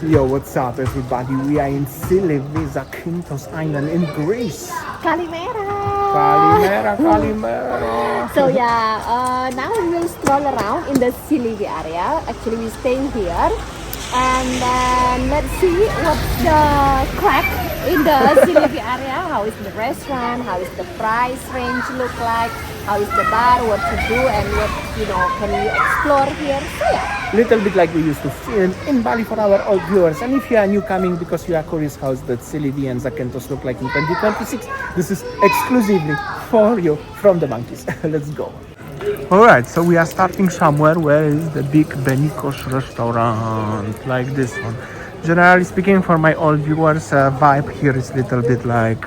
Yo, what's up everybody? We are in Tsilivi, Zakynthos Island in Greece. Kalimera. Kalimera, Kalimera. So yeah, now we will stroll around in the Tsilivi area. Actually, we're staying here, and then let's see what's the crack in the Tsilivi area. How is the restaurant? How is the price range look like? How is the bar? What to do and what can we explore here? So yeah. Little bit like we used to film in Bali for our old viewers. And if you are new coming because you are curious how the Tsilivi and Zakynthos look like in 2026, this is exclusively for you from TheMonkeys. Let's go. Alright, so we are starting somewhere where is the big Benikos restaurant, like this one. Generally speaking, for my old viewers, vibe here is little bit like,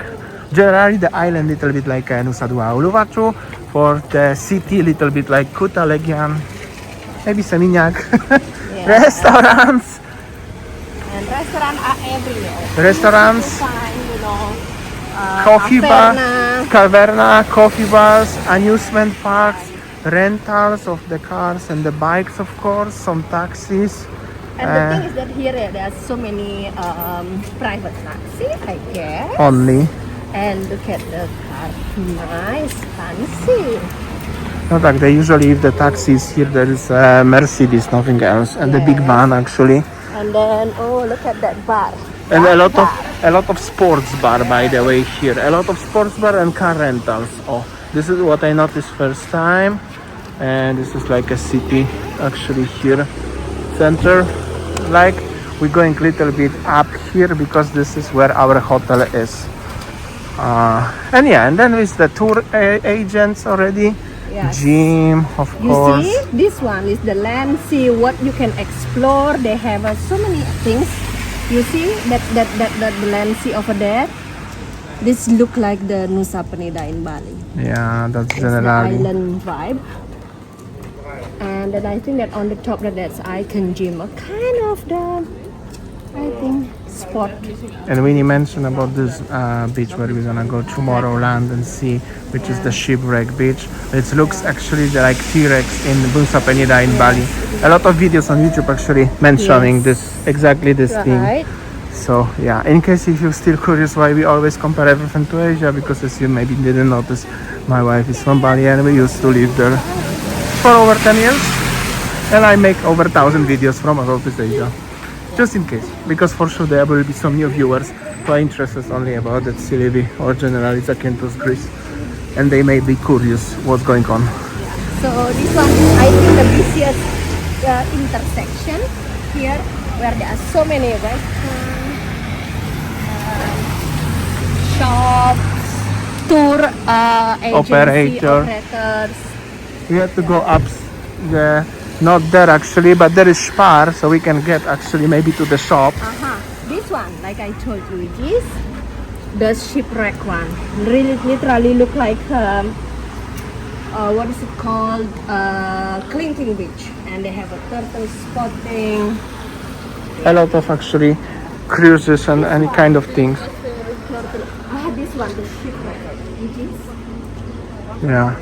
generally the island little bit like Nusa Dua Uluwatu, for the city little bit like Kuta Legian, maybe Seminyak. Yeah. Restaurants. And restaurants are everywhere. Restaurants. You find, Coffee bar, Tavernas. Taverna, coffee bars, amusement parks, rentals of the cars and the bikes, of course, some taxis. And the thing is that here there are so many private taxis, I guess. Only. And look at the car, nice, fancy. Not like they usually, if the taxi is here, there is a Mercedes, nothing else, and the big van actually. And then look at that bar. And That a lot of sports bar, by the way, here. A lot of sports bar and car rentals. Oh, this is what I noticed first time. And this is like a city actually here, center. Like we're going little bit up here because this is where our hotel is. And yeah, and then with the tour agents already. Yes. Gym, of course. You see, this one is the land. See what you can explore. They have so many things. You see that the land see over there. This look like the Nusa Penida in Bali. Yeah, that's It's generally. the island vibe. And then I think that on the top that's Icon Gym, a kind of the, I think, spot. And Winnie mentioned about this beach where we're gonna go Tomorrowland and see, which is the Shipwreck Beach. It looks actually like T-Rex in Nusa Penida in Bali. A lot of videos on YouTube actually mentioning exactly this thing. So yeah, in case if you're still curious why we always compare everything to Asia, because as you maybe didn't notice, my wife is from Bali and we used to live there for over 10 years. And I make over 1,000 videos from Southeast Asia. Just in case, because for sure there will be some new viewers who are interested only about the Tsilivi or generally Zakynthos, Greece, and they may be curious what's going on. So this one is, I think, the busiest intersection here, where there are so many restaurants, shops, tour agency operators. We have to go up the. Not there actually, but there is Spar, so we can get actually maybe to the shop. This one, like I told you, it is the shipwreck one. Really, literally look like what is it called? Clinking Beach, and they have a turtle spotting. A lot of actually cruises and any kind of things. This one, the shipwreck. It is. Yeah,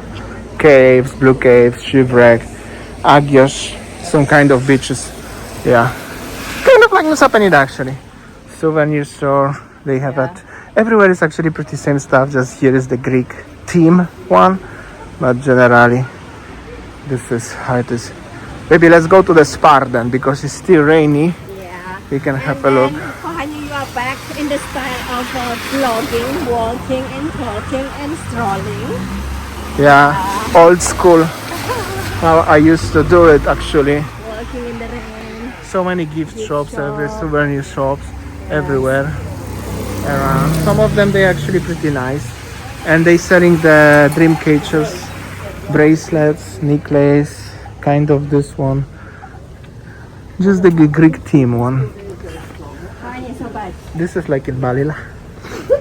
caves, blue caves, shipwreck. Agios, some kind of beaches. Yeah, kind of like Nusa Penida actually. Souvenir store, they have it. Everywhere is actually pretty same stuff, just here is the Greek theme one. But generally, this is how it is. Maybe let's go to the Spar then, because it's still rainy. Yeah. We can have a look. Kohani, you are back in the style of vlogging, walking and talking and strolling. Yeah, old school. How I used to do it actually. Walking in the rain. So many gift shops, every souvenir shops, everywhere around. Some of them they actually pretty nice, and they selling the dream catchers, bracelets, necklace, kind of this one. Just the Greek theme one. This is like in Bali lah.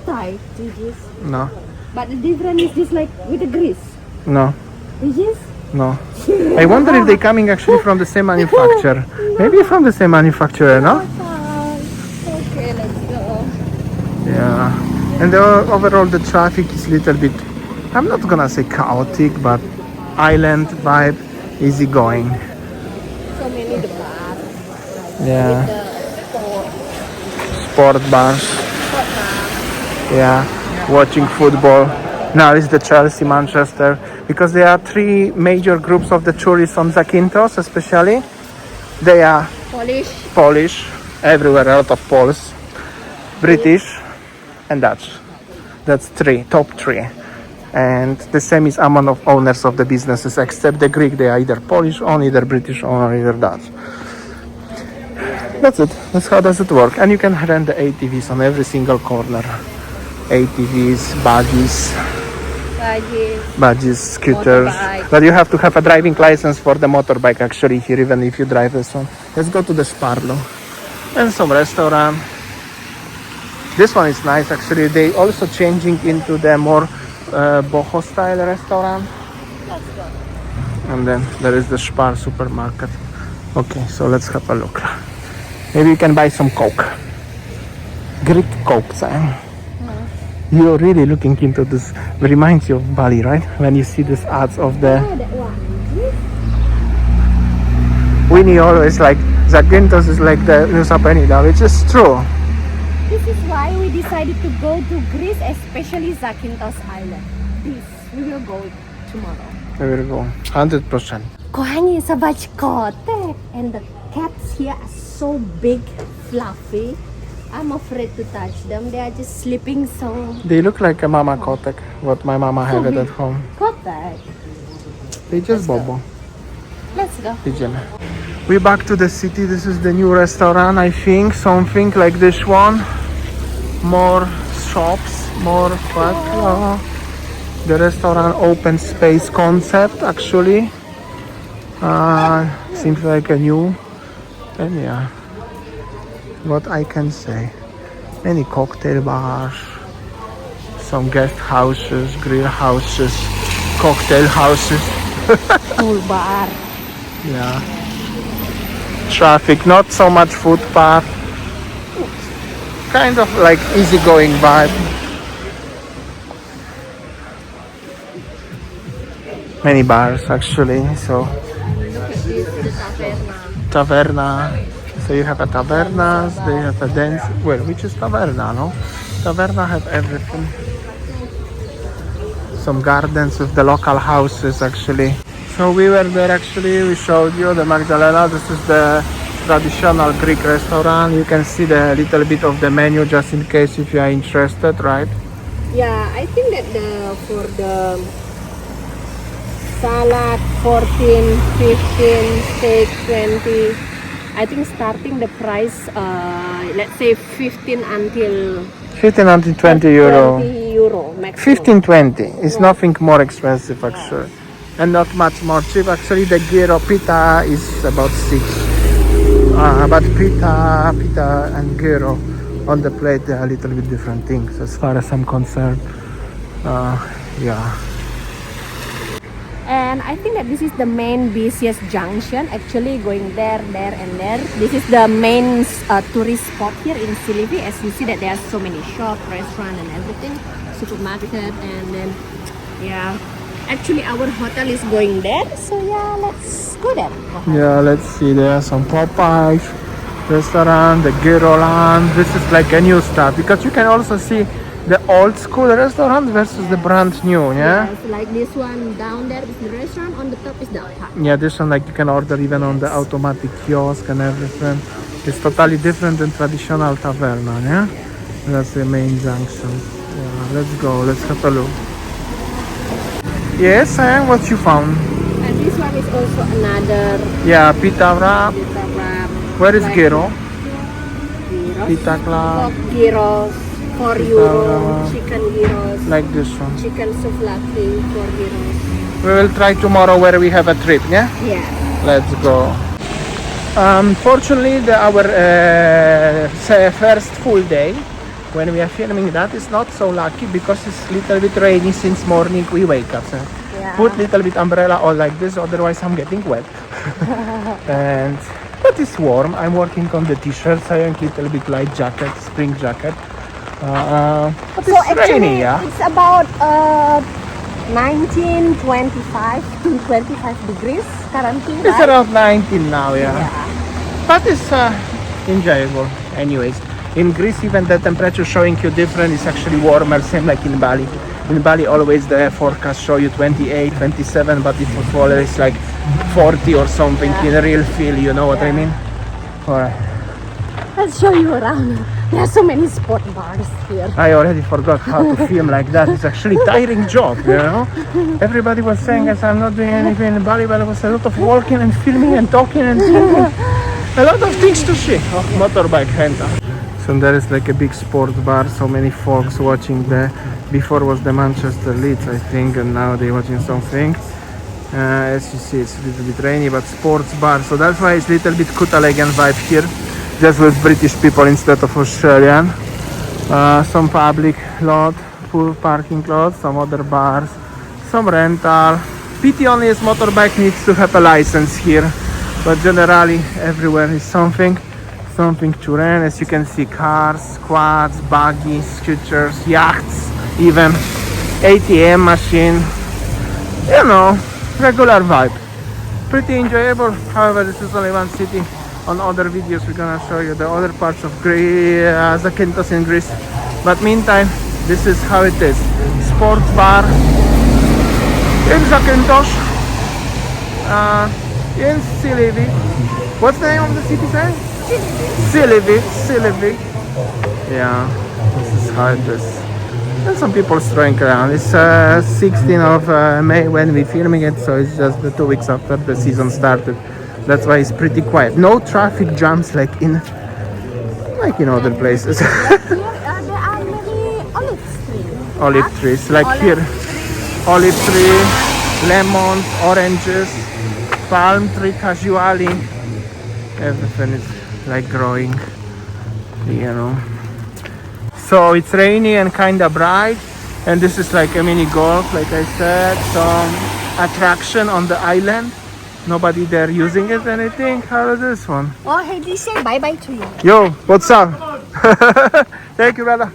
Tight, this. No. But the difference is this like with the grease. No. This. No. I wonder if they're coming actually from the same manufacturer. Maybe from the same manufacturer, no? Okay, let's go. Yeah. And overall the traffic is little bit, I'm not gonna say chaotic, but island vibe, easy going. So many the bars. Yeah. With the store sport bars. Yeah, watching football. Now is the Chelsea, Manchester, because there are three major groups of the tourists on Zakynthos, especially. They are Polish, everywhere, a lot of Poles, British, and Dutch. That's top three. And the same is among of owners of the businesses, except the Greek. They are either Polish owned, either British owned, or either Dutch. That's it. That's how does it work. And you can rent the ATVs on every single corner. ATVs, buggies, scooters. Motorbike. But you have to have a driving license for the motorbike actually here, even if you drive this one. Let's go to the Sparlo. And some restaurant. This one is nice actually. They also changing into the more boho style restaurant. Let's go. And then there is the Spar supermarket. Okay, so let's have a look. Maybe you can buy some Coke. Greek Coke, Sam. You're really looking into this. It reminds you of Bali, right? When you see these ads of the... Oh, that one. Winnie always like, Zakynthos is like the Nusa Penida, which is true. This is why we decided to go to Greece, especially Zakynthos Island. We will go tomorrow. We will go, 100%. Kochani, zobacz kotek. And the cats here are so big, fluffy. I'm afraid to touch them. They are just sleeping so... They look like a mama kotek, what my mama have it at home. Kotek. They just bobo. Let's go. Idziemy. We're back to the city. This is the new restaurant, I think. Something like this one. More shops, more what? The restaurant open space concept actually. Seems like a new, and yeah, what I can say, many cocktail bars, some guest houses, grill houses, cocktail houses. Pool bar. Yeah, traffic, not so much footpath, kind of like easygoing vibe. Many bars actually, so Look at this, the Taverna. Taverna. So you have a Tavernas, they have a dance. Well, which is Taverna, no? Taverna have everything. Some gardens with the local houses actually. So we were there actually, we showed you the Magdalena. This is the traditional Greek restaurant. You can see the little bit of the menu just in case if you are interested, right? Yeah, I think that for the salad 14, 15, steak 20. I think starting the price, let's say 15 until 20 euro. 20 euro maximum. 15, 20. It's nothing more expensive actually. And not much more cheap. Actually the gyro pita is about 6. But pita and gyro on the plate, they are a little bit different things as far as I'm concerned. Yeah. And I think that this is the main busiest junction, actually going there, and there. This is the main tourist spot here in Tsilivi. As you see that there are so many shops, restaurants and everything, supermarket, and then, yeah. Actually, our hotel is going there, so yeah, let's go there. Yeah, let's see. There are some Popeyes restaurant, the Giroland. This is like a new stuff because you can also see the old school restaurant versus the brand new, yeah? Yes, like this one down there is the restaurant, on the top is the apartment. Yeah, this one like you can order even on the automatic kiosk and everything. It's totally different than traditional taverna, yeah? That's the main junction. Yeah, let's go, let's have a look. Yes, and what you found? And this one is also another Yeah, pita wrap. pita wrap. Where is Like gyro? gyros. Pita club. Pork gyros, 4 Pita euro. wrap. Chicken gyros. Like this one. Chicken souvlaki, 4 euros. We will try tomorrow where we have a trip, yeah? Yeah. Let's go. Fortunately, our first full day when we are filming that is not so lucky because it's a little bit rainy since morning we wake up. So Yeah. put little bit umbrella all like this, otherwise I'm getting wet. And but it's warm. I'm working on the t-shirts. I have a little bit light jacket, spring jacket. But So it's actually, rainy, yeah. it's about 19, 25 to 25 degrees currently, It's right? around 19 now, yeah. Yeah. But it's enjoyable anyways. In Greece, even the temperature showing you different is actually warmer, same like in Bali. In Bali, always the forecast show you 28, 27, but if it's fall, it's like 40 or something in real feel, you know what I mean? Alright. Let's show you around. There are so many sport bars here. I already forgot how to film like that. It's actually a tiring job, you know? Everybody was saying as I'm not doing anything in Bali, but it was a lot of walking and filming and talking and filming. A lot of things to see. Oh, motorbike rental. So there is like a big sport bar, so many folks watching there. Before was the Manchester Leeds, I think, and now they're watching something. As you see, it's a little bit rainy, but sports bar, so that's why it's a little bit Kutalegan vibe here, just with British people instead of Australian. Some public lot, full parking lot, some other bars, some rental. Pity only is motorbike needs to have a license here, but generally everywhere is something to rent. As you can see, cars, quads, buggies, scooters, yachts, even ATM machine, you know, regular vibe. Pretty enjoyable. However, this is only one city. On other videos we're gonna show you the other parts of Greece, Zakynthos in Greece. But meantime, this is how it is. Sports bar in Zakynthos, in Tsilivi. What's the name of the city, say? Tsilivi. Yeah, this is how it is. And some people strolling around. It's 16th of May when we're filming it, so it's just the 2 weeks after the season started. That's why it's pretty quiet. No traffic jams like in other places. Here there are many olive trees. Olive trees, like Olive here. Olive tree, lemons, oranges, palm tree casually. Everything is like growing, you know. So it's rainy and kind of bright, and this is like a mini golf, like I said, some attraction on the island. Nobody there using it, anything. How is this one? Oh, hey, they say bye-bye to you. Yo, what's up? Thank you, brother.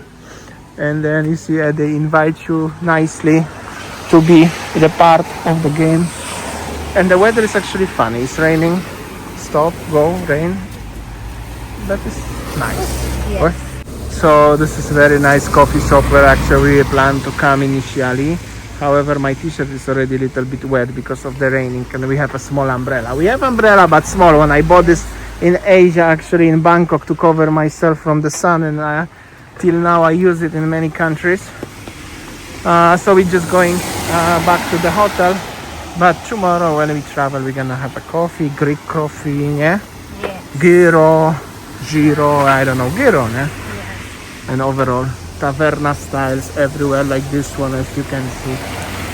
And then you see they invite you nicely to be the part of the game. And the weather is actually funny. It's raining, stop, go, rain. That is nice. Yes. What? So this is a very nice coffee shop where actually we planned to come initially. However, my t-shirt is already a little bit wet because of the raining, and we have a small umbrella. We have umbrella, but small one. I bought this in Asia, actually in Bangkok, to cover myself from the sun, and till now I use it in many countries. So we're just going back to the hotel, but tomorrow when we travel we're gonna have a coffee, Greek coffee, yeah? Yes. Giro, I don't know, Giro, yeah? Yes. And overall Tavernas styles everywhere, like this one, as you can see.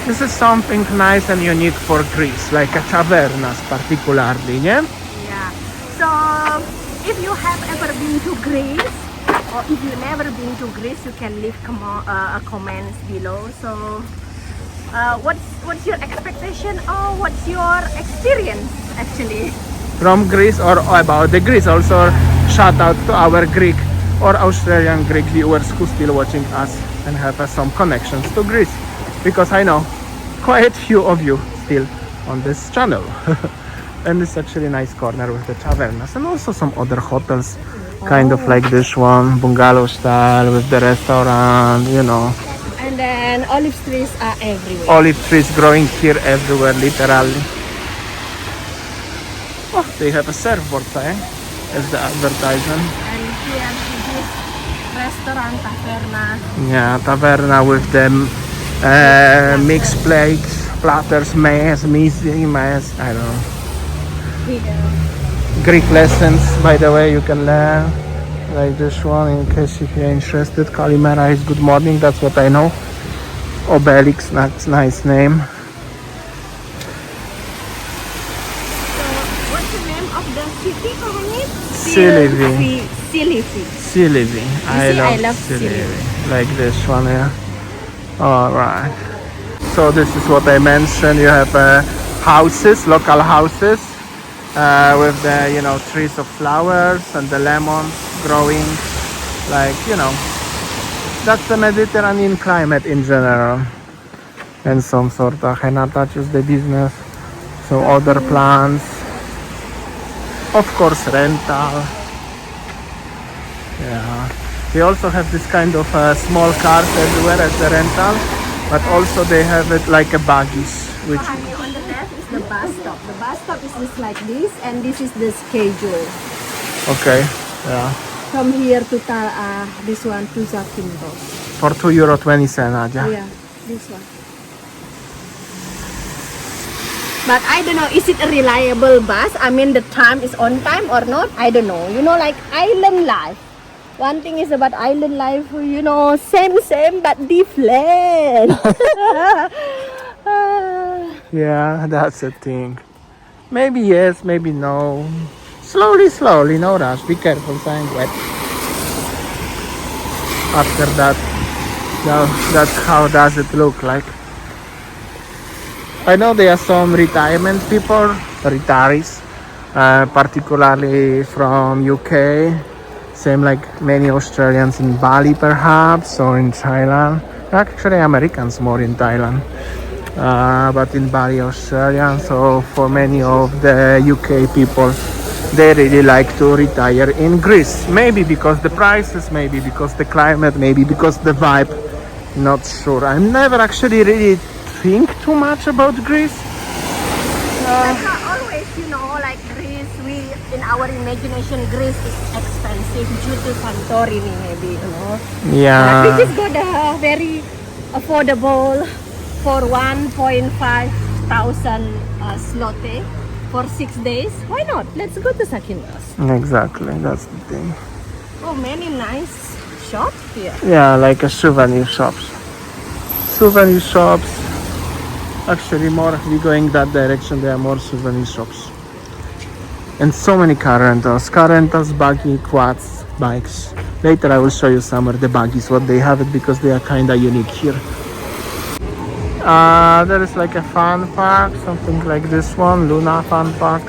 This is something nice and unique for Greece, like a Tavernas particularly, yeah? Yeah. So, if you have ever been to Greece, or if you never been to Greece, you can leave comments below. So, what's your expectation, or what's your experience actually? From Greece or about the Greece. Also, shout out to our Greek or Australian Greek viewers who still watching us and have some connections to Greece, because I know quite few of you still on this channel. And it's actually a nice corner with the Tavernas and also some other hotels, kind of like this one, bungalow style with the restaurant, you know. And then olive trees are everywhere. Olive trees growing here everywhere, literally. Oh, they have a surfboard, eh? As the advertisement. And here this restaurant Tavernas. Yeah, taverna with the mixed plates, platters, mess, I don't know. Here. Greek lessons, by the way, you can learn. Like this one, in case if you're interested. Kalimera is good morning, that's what I know. Obelix, that's nice name. What's the name of the city, Kahani? Tsilivi. Tsilivi. I love Tsilivi. Like this one, yeah. Alright. So this is what I mentioned. You have houses, local houses, with the, you know, trees of flowers and the lemons growing. Like, you know, that's the Mediterranean climate in general. And some sort of henna touches the business. Some other plants. Of course, rental. Yeah. They also have this kind of small cars everywhere as a rental, but also they have it like a buggies, which Honey, on the left is the bus stop. The bus stop is just like this, and this is the schedule. okay, yeah, From here to this one to Zakynthos. for €2.20, Nadia. Yeah, this one. But I don't know, is it a reliable bus? I mean, the time is on time or not? I don't know. You know, like island life. One thing is about island life, you know, same but different. Yeah, that's the thing. Maybe yes, maybe no. Slowly, no rush. Be careful, sign wet. After that, that's how does it look like. I know there are some retirement people, retirees, particularly from UK. Same like many Australians in Bali perhaps, or in Thailand. Actually Americans more in Thailand. But in Bali, Australia. So for many of the UK people, they really like to retire in Greece. Maybe because the prices, maybe because the climate, maybe because the vibe. Not sure. I never actually really think too much about Greece. That's not always, you know, like Greece, in our imagination, Greece is expensive due to Santorini, maybe, you know. Yeah. But we just got a very affordable for 1.5 thousand zloty for 6 days. Why not? Let's go to Zakynthos. Exactly, that's the thing. Oh, many nice shops here. Yeah, like a souvenir shops. Souvenir shops. Actually, more we going that direction. There are more souvenir shops, and so many car rentals, buggy, quads, bikes. Later, I will show you some of the buggies what they have it because they are kinda unique here. There is like a fun park, something like this one, Luna Fun Park,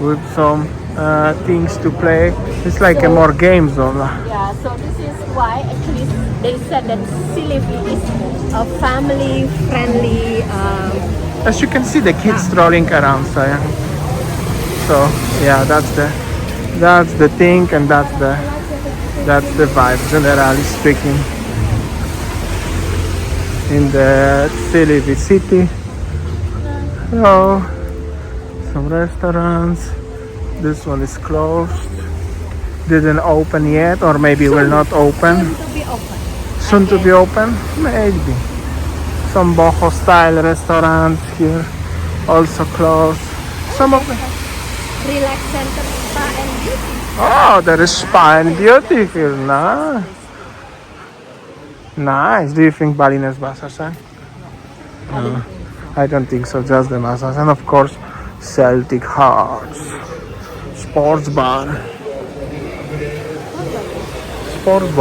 with some things to play. It's like a more game zone. Yeah, so this is why actually they said that Tsilivi is a family-friendly. As you can see, the kids strolling around. So yeah, that's the thing, and that's the vibe, generally speaking, in the Tsilivi city. Oh, some restaurants. This one is closed. Didn't open yet, or maybe will not open. Soon to be open. Soon to be open? Maybe. Some boho style restaurants here also closed. Some of them. Relax center, spa and beauty. Oh, there is spa and beauty here. Nice. Nice. Do you think Balinese massage? No, I don't think so. Just the massage, and of course, Celtic Hearts, sports bar. Sports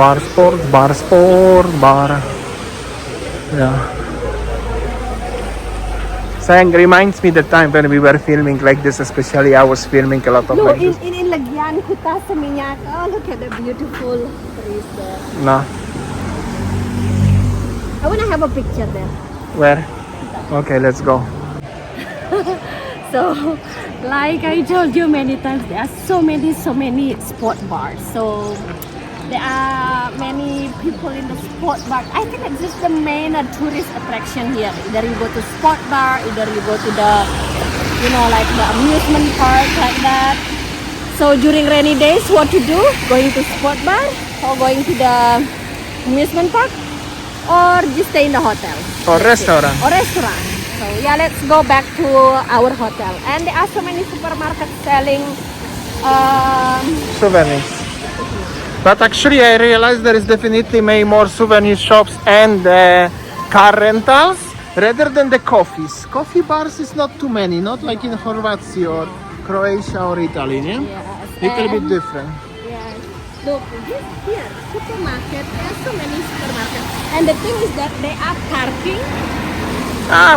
bar. Yeah. Sayang reminds me the time when we were filming like this, especially I was filming a lot of No, like this. in Lagyan, Kuta sa Minyak. Oh, look at the beautiful trees there. No. I want to have a picture there. Where? Okay, let's go. So, like I told you many times, there are so many sport bars. So, there are many people in the sport bar. I think it's just the main tourist attraction here. Either you go to sport bar, either you go to the, you know, like the amusement park like that. So during rainy days, what to do? Going to sport bar or going to the amusement park, or just stay in the hotel Or restaurant. or restaurant. So yeah, let's go back to our hotel. And there are so many supermarkets selling Souvenirs. But actually I realized there is definitely many more souvenir shops and car rentals rather than the coffees. Coffee bars is not too many, not like in Horvatia or Croatia or Italy, yeah? Yes, Little bit and- different. Yes. Look, here, supermarket. There are so many supermarkets. And the thing is that they are parking.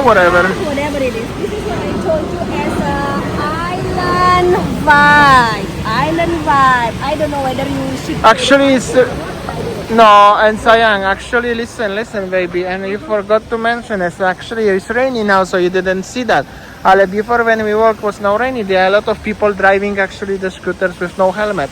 Whatever. Whatever it is. This is what I told you as a island vibe. Island vibe. I don't know whether you should. Actually, it's no, and Sayang. Actually, listen, baby. And you forgot to mention it. Actually, it's rainy now, so you didn't see that. Before when we walked was no rainy. There are a lot of people driving actually the scooters with no helmet.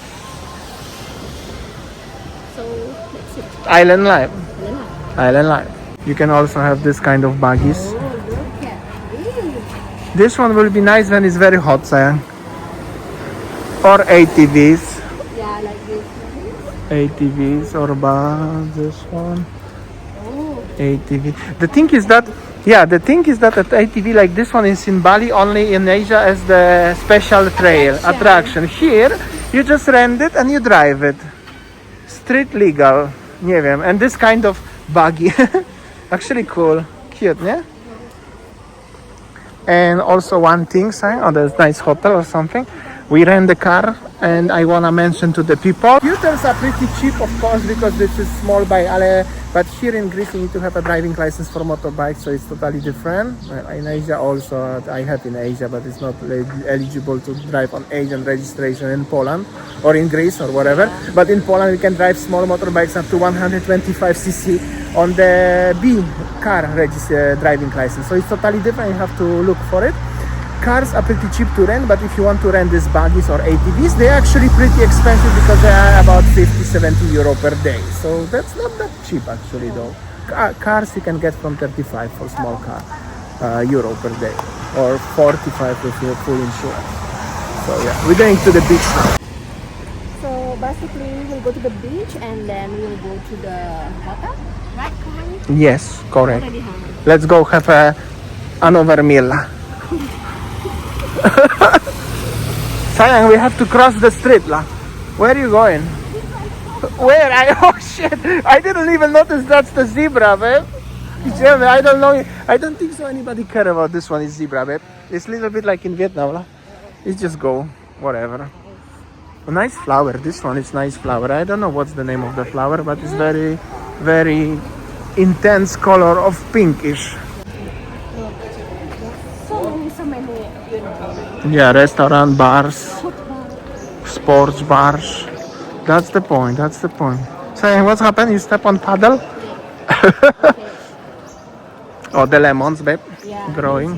So let's see. Island life. Island life. Island life. You can also have this kind of buggies. Oh, look at this. This one will be nice when it's very hot, sayang. Or ATVs. Yeah, like this. ATVs or this one. Oh, ATV. The thing is that at ATV like this one is in Bali only in Asia as the special trail attraction. Here you just rent it and you drive it. Street legal. Nie wiem. And this kind of buggy. Actually cool. Cute, yeah? And also one thing, oh, there's nice hotel or something. We rent the car and I wanna mention to the people. Scooters are pretty cheap, of course, because this is small bike. But here in Greece you need to have a driving license for motorbike, so it's totally different. In Asia also, I have in Asia, but it's not eligible to drive on Asian registration in Poland or in Greece or whatever. But in Poland you can drive small motorbikes up to 125cc on the B car driving license. So it's totally different. You have to look for it. Cars are pretty cheap to rent, but if you want to rent these buggies or ATVs, they're actually pretty expensive because they are about 50-70 euro per day. So that's not that cheap actually though. Cars you can get from 35 for small car euro per day, or 45 if you have full insurance. So yeah, we're going to the beach now. so basically we'll go to the beach and then we'll go to the hotel, right? Come Yes, correct. Already hungry. Let's go have another meal. Sayang, we have to cross the street lah. Where are you going? Where? Oh shit! I didn't even notice that's the zebra, babe. I don't know. I don't think so anybody care about this one is zebra, babe. It's a little bit like in Vietnam lah. It's just go, whatever. A nice flower. This one is nice flower. I don't know what's the name of the flower, but it's very, very intense color of pinkish. So many, you know. Yeah, restaurant, bars, sports bars. That's the point. That's the point. Saying, what's happened? You step on paddle? Oh, the lemons, babe. Yeah, Growing.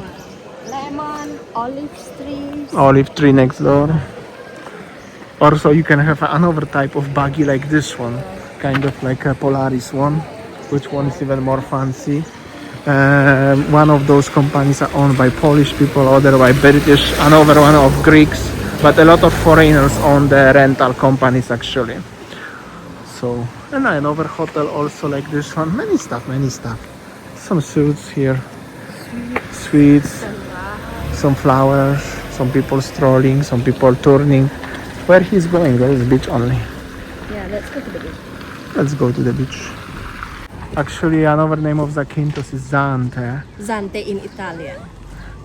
lemon, olive trees. Olive tree next door. Also, you can have another type of buggy like this one, kind of like a Polaris one, which one is even more fancy. One of those companies are owned by Polish people, other by British, another one of Greeks, but a lot of foreigners own the rental companies actually. So, and another hotel also like this one. Many stuff. Some suits here, sweets, some flowers, some people strolling, some people turning. Where he's going? There is beach only. Yeah, let's go to the beach. Let's go to the beach. Actually, another name of Zakynthos is Zante. Zante in Italian.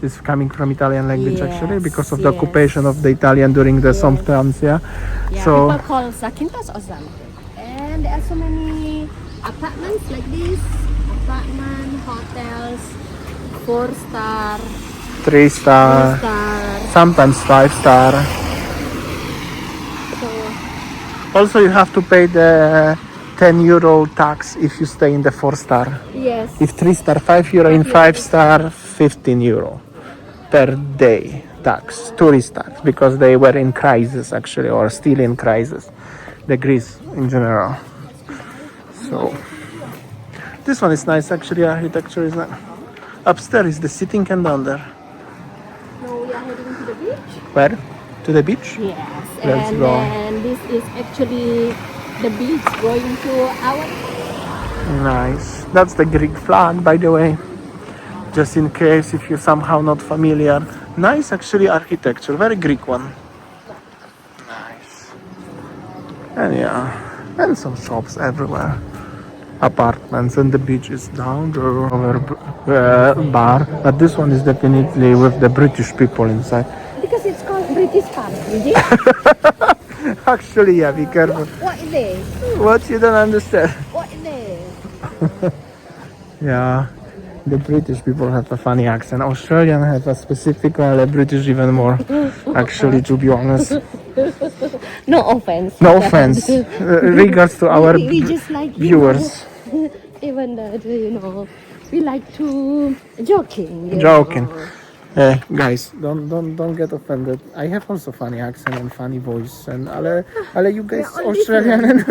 It's coming from Italian language actually Yes, because of the yes. occupation of the Italian during the sometimes, yeah. Yeah, So people call Zakynthos or Zante. And there are so many apartments like this. Apartment, hotels, 4-star, 3-star, 3-star. sometimes 5-star. So, Also, you have to pay the 10 euro tax if you stay in the 4-star. yes. If 3-star, 5 euro. In 5-star, 15 euro per day tax. Tourist tax, because they were in crisis actually, or still in crisis. The Greece in general. So this one is nice actually. Architecture is nice. Upstairs is the sitting and down there. Now we are heading to the beach. Where? To the beach? Yes. Let's and go. then this is actually the beach going to our. Nice. That's the Greek flag, by the way. Just in case if you're somehow not familiar. Nice actually architecture. Very Greek one. Nice. And yeah. And some shops everywhere. Apartments, and the beach is down there over bar. But this one is definitely with the British people inside. Because it's called British Pub, is it? Actually, yeah, be careful. What is this? What, you don't understand? What is this? Yeah, the British people have a funny accent. Australian have a specific one, the British even more. Actually, to be honest. No offense. No offense. Regards to our we just like viewers. Even that, we like to joking. Joking. Guys, don't get offended. I have also funny accent and funny voice, and ale you guys We're all Australian and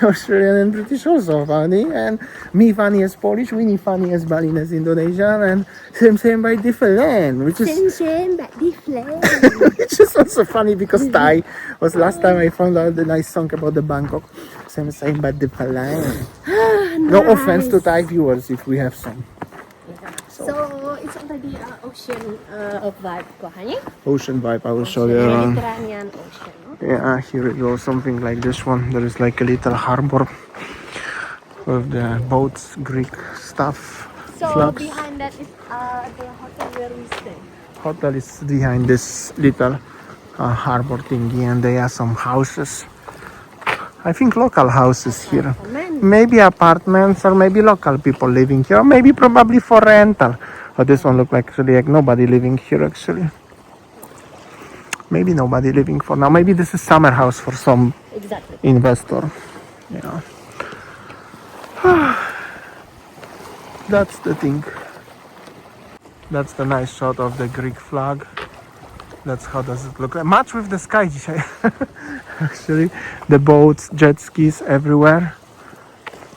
Australian and British also funny, and me funny as Polish, Winnie funny as Balinese Indonesian, and same by different, which is Same but different. which is also funny because Thai was last time I found out the nice song about the Bangkok. Same but different. No offense to Thai viewers if we have some. So it's already ocean of vibe, kohanya. Ocean vibe, I will show you around. Mediterranean Ocean. No? Yeah, here it goes, something like this one. There is like a little harbor with the boats, Greek stuff, So flags. behind that is the hotel where we stay. Hotel is behind this little harbor thingy, and there are some houses. I think local houses here. Apartment. Maybe apartments or maybe local people living here. Or maybe probably for rental. Oh, this one look like actually like nobody living here actually. Maybe nobody living for now. Maybe this is summer house for some Exactly. investor. Yeah. That's the thing. That's the nice shot of the Greek flag. That's how does it look like. Match with the sky dzisiaj. Actually, the boats, jet skis everywhere.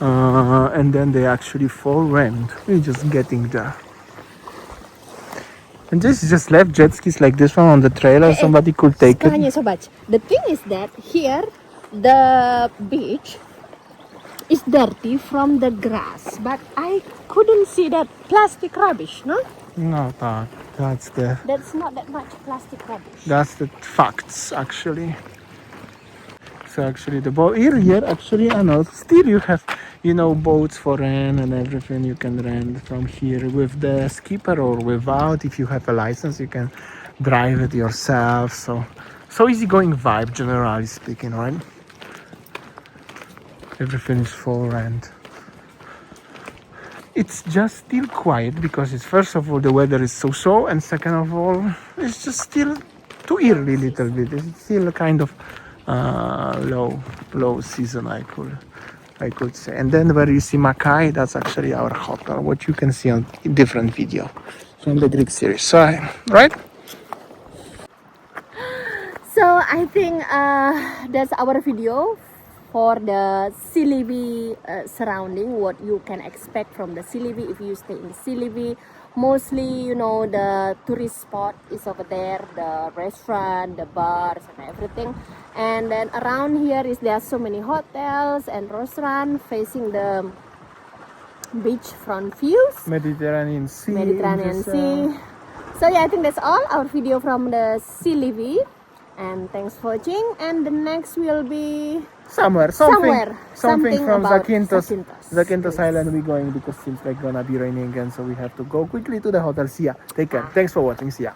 And then they actually for rent. We're just getting there. And this just left jet skis like this one on the trailer. Somebody could take it. Kohanya sobat. The thing is that here the beach is dirty from the grass, but I couldn't see that plastic rubbish, no? No, that's Not that much plastic rubbish. that's the facts actually. So actually the boat here actually I know still you have boats for rent and everything you can rent from here with the skipper or without. If you have a license you can drive it yourself. So easygoing vibe generally speaking, right? Everything is for rent. It's just still quiet because it's first of all the weather is so, and second of all it's just still too early little bit. It's still kind of low season I could say. And then where you see Makai, that's actually our hotel, what you can see on different video from the Greek series. So right? So I think that's our video for the Tsilivi surrounding, what you can expect from the Tsilivi if you stay in Tsilivi. Mostly, the tourist spot is over there, the restaurant, the bars and everything. And then around here there are so many hotels and restaurants facing the beachfront views. Mediterranean Sea. So yeah, I think that's all our video from the Tsilivi. And thanks for watching. And the next will be something from about Zakynthos Island we're going because seems like gonna be raining again, so we have to go quickly to the hotel. See ya. Take care. Thanks for watching. See ya.